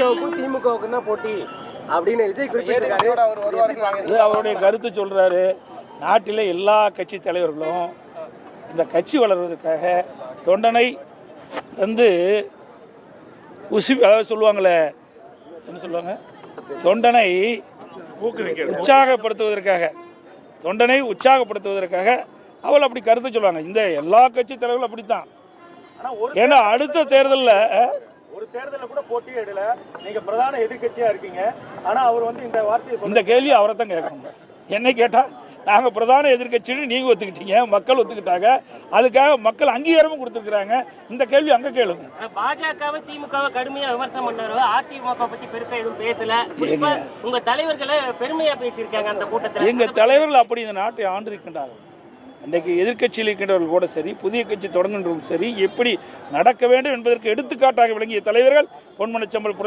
பாஜகவுக்கும் திமுகவுக்கும் தான் போட்டி அப்படின்னு விஜய் குறிப்பிட்டிருக்காரு. அவருடைய கருத்து சொல்றாரு. நாட்டிலே எல்லா கட்சி தலைவர்களும் இந்த கட்சி வளர்வதற்காக தொண்டனை வந்து அதாவது சொல்லுவாங்களே, என்ன சொல்லுவாங்க, தொண்டனை உற்சாகப்படுத்துவதற்காக அவள் அப்படி கருத்து சொல்லுவாங்க. இந்த எல்லா கட்சி தலைவர்களும் அப்படித்தான். ஏன்னா அடுத்த தேர்தலில் ஒரு தேர்தலில் கூட போட்டி எடுல, நீங்க பிரதான எதிர்கட்சியா இருக்கீங்க. ஆனா அவர் வந்து இந்த வார்த்தையை இந்த கேள்வி அவரை தான் கேட்கணும். என்னை கேட்டா நாங்கள் பிரதான எதிர்கட்சின்னு நீங்கள் ஒத்துக்கிட்டீங்க, மக்கள் ஒத்துக்கிட்டாங்க, அதுக்காக மக்கள் அங்கீகாரமும் கொடுத்துருக்குறாங்க. இந்த கேள்வி அங்கே கேளுங்க. பாஜகவை திமுகவை கடுமையாக விமர்சனம் பண்ணாரு. அதிமுக பற்றி பெருசாக எதுவும் பேசல. உங்க தலைவர்களை பெருமையா பேசியிருக்காங்க அந்த கூட்டத்தில். எங்கள் தலைவர்கள் அப்படி இந்த நாட்டை ஆண்டு இருக்கின்றார்கள். இன்றைக்கு எதிர்கட்சியில் இருக்கின்றவர்கள் கூட சரி, புதிய கட்சி தொடங்குகின்றவர்கள் சரி, எப்படி நடக்க வேண்டும் என்பதற்கு எடுத்துக்காட்டாக விளங்கிய தலைவர்கள் பொன்மனச்சம்பல் புரட்சி